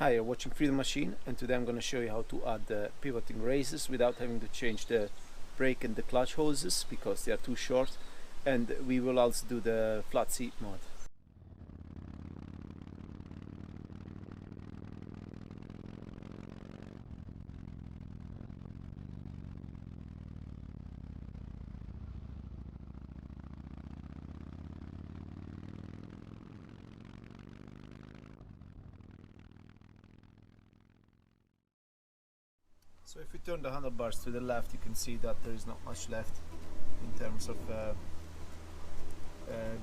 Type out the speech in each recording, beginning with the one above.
Hi, you're watching Freedom Machine, and today I'm going to show you how to add the pivoting races without having to change the brake and the clutch hoses because they are too short, and we will also do the flat seat mode. So if we turn the handlebars to the left, you can see that there is not much left in terms of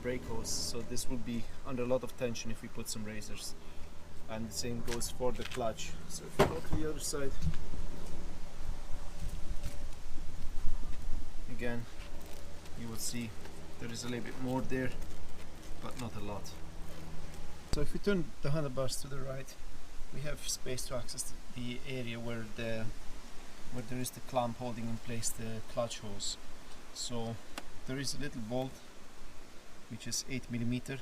brake hose, so this will be under a lot of tension if we put some razors. And the same goes for the clutch. So if we go to the other side, again you will see there is a little bit more there, but not a lot. So if we turn the handlebars to the right, we have space to access the area where there is the clamp holding in place the clutch hose. So there is a little bolt which is 8mm.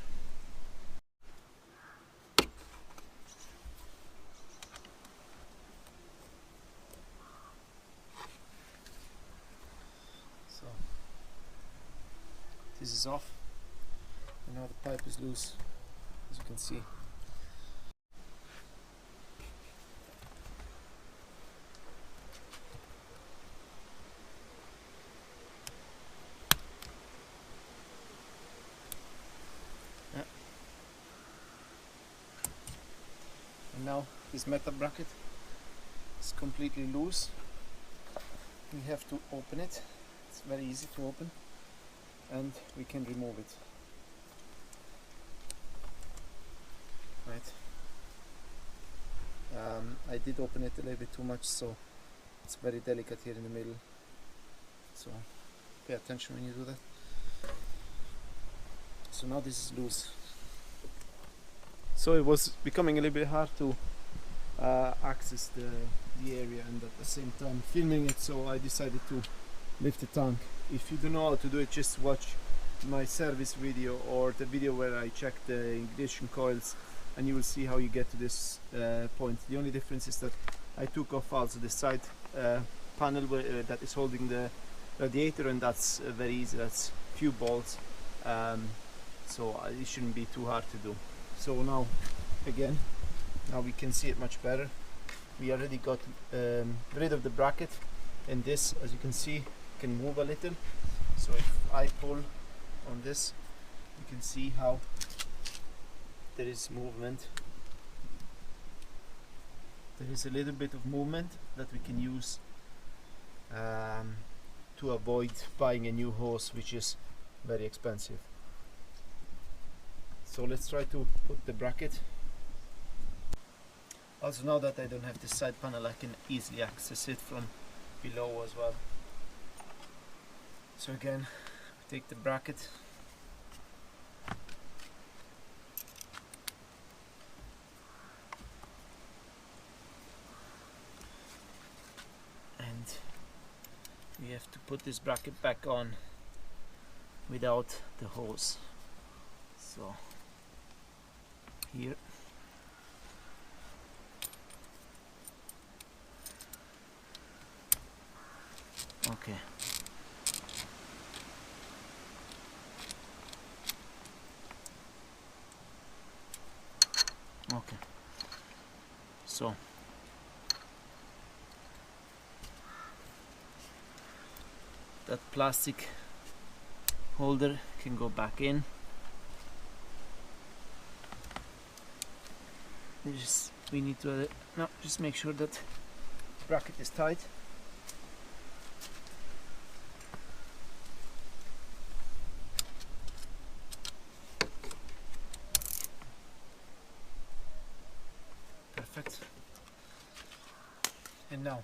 So this is off, and now the pipe is loose, as you can see. And now this metal bracket is completely loose. We have to open it. It's very easy to open, and we can remove it. Right. I did open it a little bit too much, so it's very delicate here in the middle. So pay attention when you do that. So now this is loose. So it was becoming a little bit hard to access the area and at the same time filming it, so I decided to lift the tank. If you don't know how to do it, just watch my service video or the video where I check the ignition coils, and you will see how you get to this point. The only difference is that I took off also the side panel that is holding the radiator, and that's very easy. That's few bolts, so it shouldn't be too hard to do. So now again, now we can see it much better. We already got rid of the bracket, and this, as you can see, can move a little. So if I pull on this, you can see how there is movement. There is a little bit of movement that we can use to avoid buying a new hose, which is very expensive. So let's try to put the bracket. Also, now that I don't have the side panel, I can easily access it from below as well. So again, take the bracket, and we have to put this bracket back on without the hose. So here, okay. Okay, so that plastic holder can go back in. We need to just make sure that the bracket is tight. Perfect. And now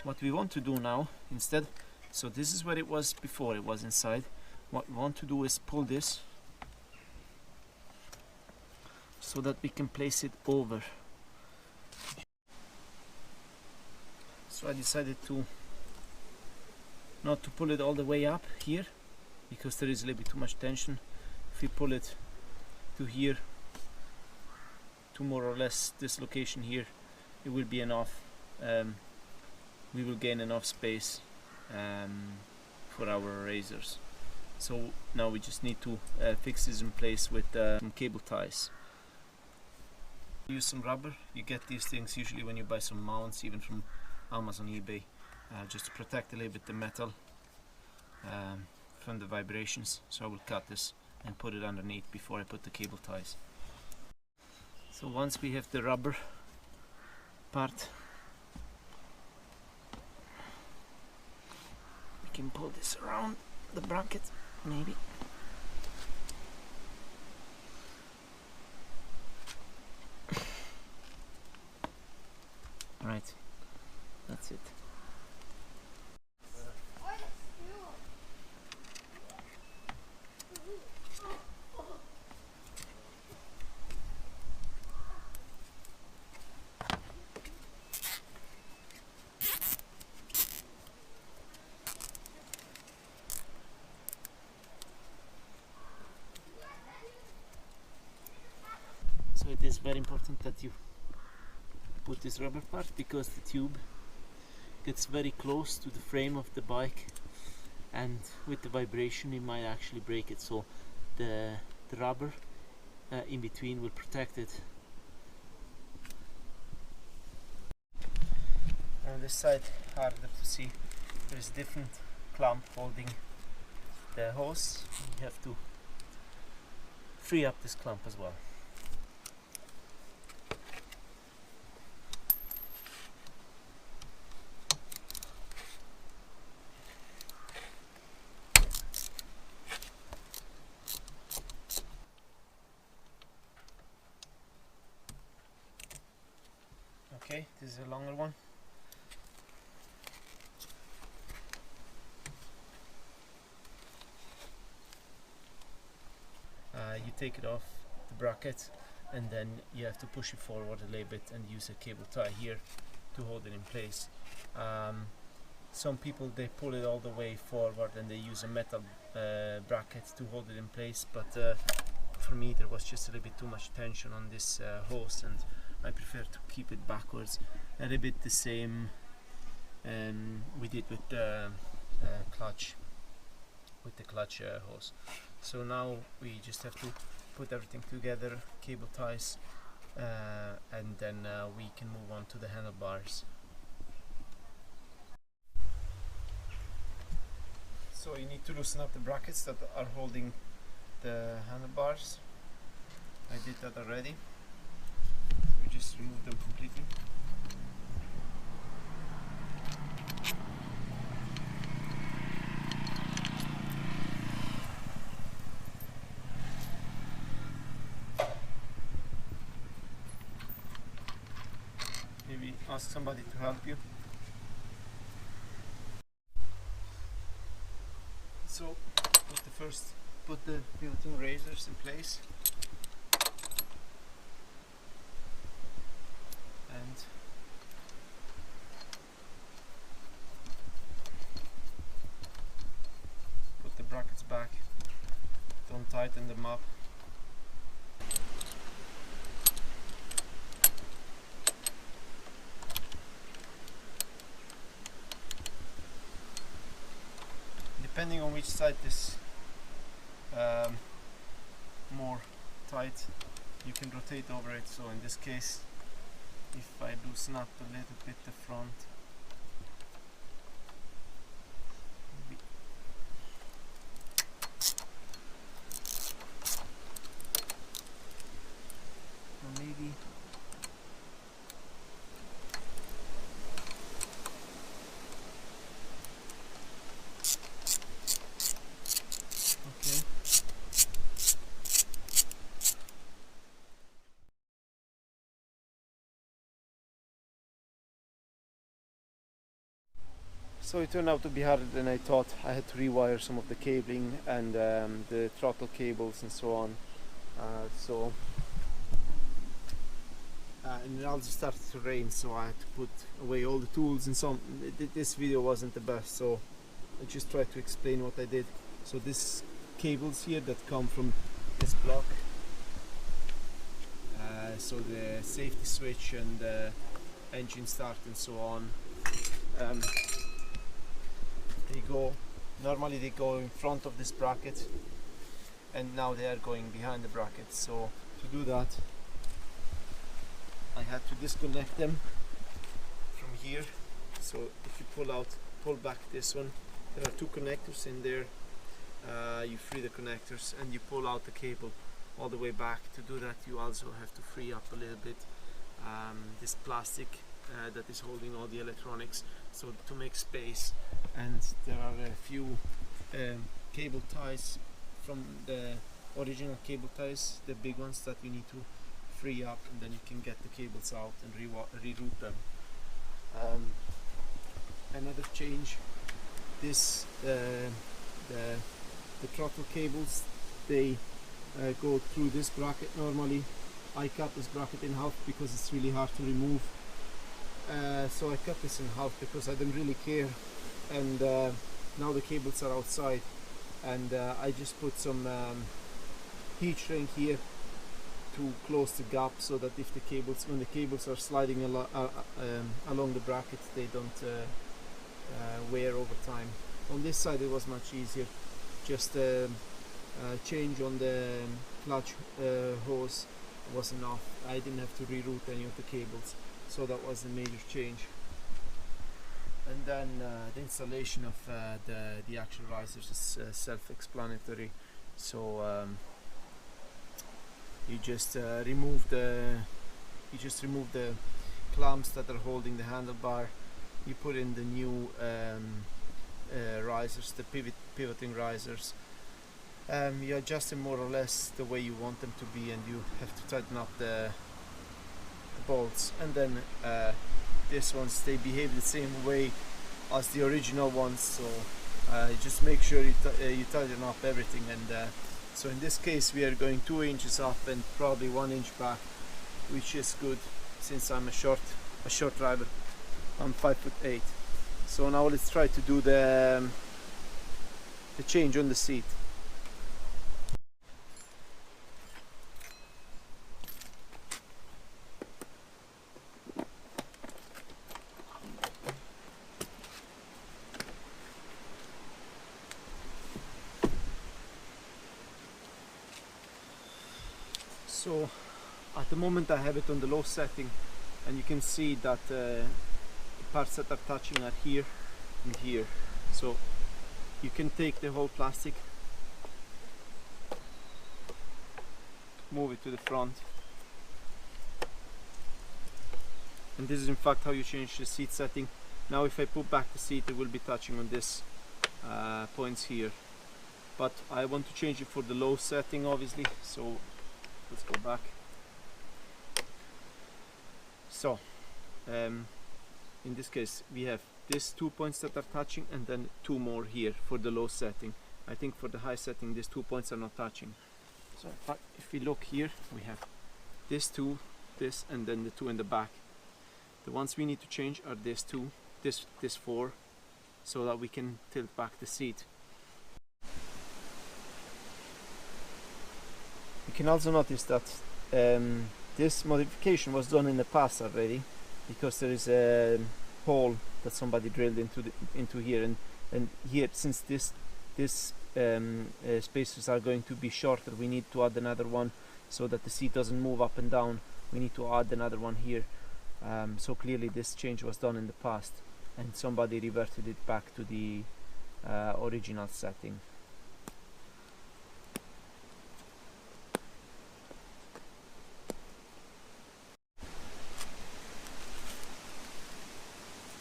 what we want to do now instead, so this is where it was before, it was inside. What we want to do is pull this so that we can place it over. So I decided to not to pull it all the way up here, because there is a little bit too much tension. If we pull it to here, to more or less this location here, it will be enough. We will gain enough space for our razors. So now we just need to fix this in place with some cable ties. Use some rubber. You get these things usually when you buy some mounts, even from Amazon, eBay, just to protect a little bit the metal from the vibrations. So I will cut this and put it underneath before I put the cable ties. So once we have the rubber part, we can pull this around the bracket, maybe. Right, that's it. So it is very important that you put this rubber part, because the tube gets very close to the frame of the bike, and with the vibration it might actually break it. So the rubber in between will protect it. On this side, harder to see, there is a different clamp holding the hose. You have to free up this clamp as well. Okay, this is a longer one. You take it off the bracket, and then you have to push it forward a little bit and use a cable tie here to hold it in place. Some people, they pull it all the way forward and they use a metal bracket to hold it in place, but for me there was just a little bit too much tension on this hose, and I prefer to keep it backwards. A little bit the same we did with the clutch, hose. So now we just have to put everything together, cable ties, and then we can move on to the handlebars. So you need to loosen up the brackets that are holding the handlebars. I did that already. We just remove them completely. Maybe ask somebody to help you. So put the built-in razors in place, and put the brackets back. Don't tighten them up. Depending on which side is more tight, you can rotate over it. So in this case, if I loosen up a little bit the front, maybe okay. So it turned out to be harder than I thought. I had to rewire some of the cabling and the throttle cables and so on. And it also started to rain, so I had to put away all the tools and so on. This video wasn't the best, so I just tried to explain what I did. So these cables here that come from this block, so the safety switch and the engine start and so on. Normally they go in front of this bracket, and now they are going behind the bracket. So to do that, I had to disconnect them from here. So if you pull back this one, there are two connectors in there. You free the connectors and you pull out the cable all the way back. To do that, you also have to free up a little bit this plastic that is holding all the electronics, so to make space. And there are a few cable ties from the original cable ties, the big ones, that you need to free up, and then you can get the cables out and reroute them. Another change, this the throttle cables, they go through this bracket. Normally I cut this bracket in half because it's really hard to remove, so I cut this in half because I didn't really care. And now the cables are outside, and I just put some heat shrink here to close the gap, so that if the cables, when the cables are sliding along the bracket, they don't wear over time. On this side it was much easier. Just change on the clutch hose was enough. I didn't have to reroute any of the cables, so that was a major change. And then the installation of the actual risers is self-explanatory. So you just remove the clamps that are holding the handlebar. You put in the new risers, the pivoting risers. You adjust them more or less the way you want them to be, and you have to tighten up the bolts. And then these ones, they behave the same way as the original ones, so just make sure you tighten up everything. And so in this case we are going 2 inches up and probably 1 inch back, which is good since I'm a short driver. I'm 5'8". So now let's try to do the change on the seat. So at the moment I have it on the low setting, and you can see that the parts that are touching are here and here. So you can take the whole plastic, move it to the front, and this is in fact how you change the seat setting. Now if I put back the seat, it will be touching on this points here, but I want to change it for the low setting obviously, so let's go back. So in this case we have these 2 points that are touching, and then 2 more here for the low setting. I think for the high setting these 2 points are not touching. So if we look here, we have this 2, this, and then the 2 in the back. The ones we need to change are these 2, this 4, so that we can tilt back the seat. You can also notice that this modification was done in the past already, because there is a hole that somebody drilled into here, and here, since this spaces are going to be shorter, we need to add another one so that the seat doesn't move up and down. We need to add another one here. So clearly this change was done in the past, and somebody reverted it back to the original setting.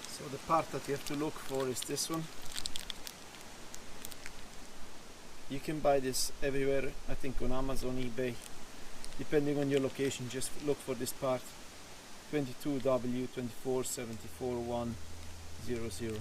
So the part that you have to look for is this one. You can buy this everywhere, I think on Amazon, eBay, depending on your location. Just look for this part, 22W2474100.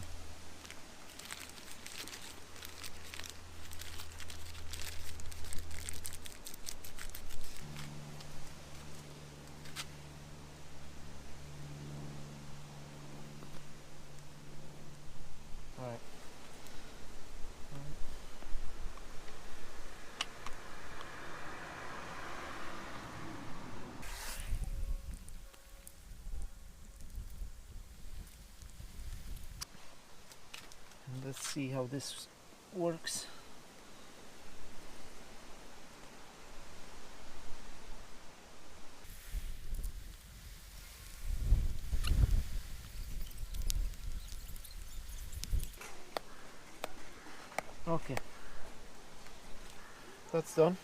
let's see how this works. Okay, that's done.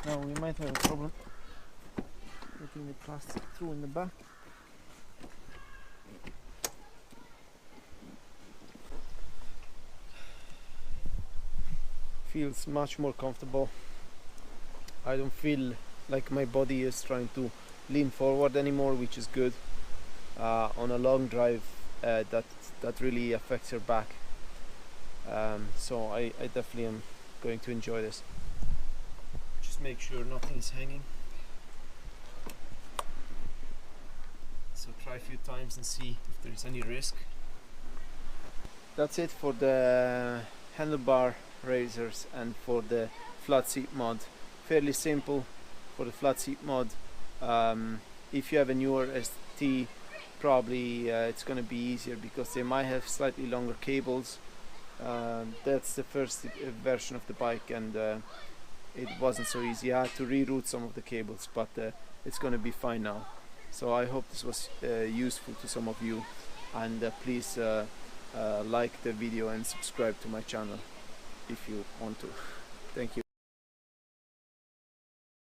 Now we might have a problem getting the plastic through in the back. Feels much more comfortable. I don't feel like my body is trying to lean forward anymore, which is good. On a long drive, that really affects your back. So I definitely am going to enjoy this. Just make sure nothing is hanging. So try a few times and see if there is any risk. That's it for the handlebar raisers and for the flat seat mod. Fairly simple for the flat seat mod. If you have a newer ST, probably it's going to be easier because they might have slightly longer cables. That's the first version of the bike, and it wasn't so easy. I had to reroute some of the cables, but it's going to be fine now. So I hope this was useful to some of you, and please like the video and subscribe to my channel if you want to. Thank you.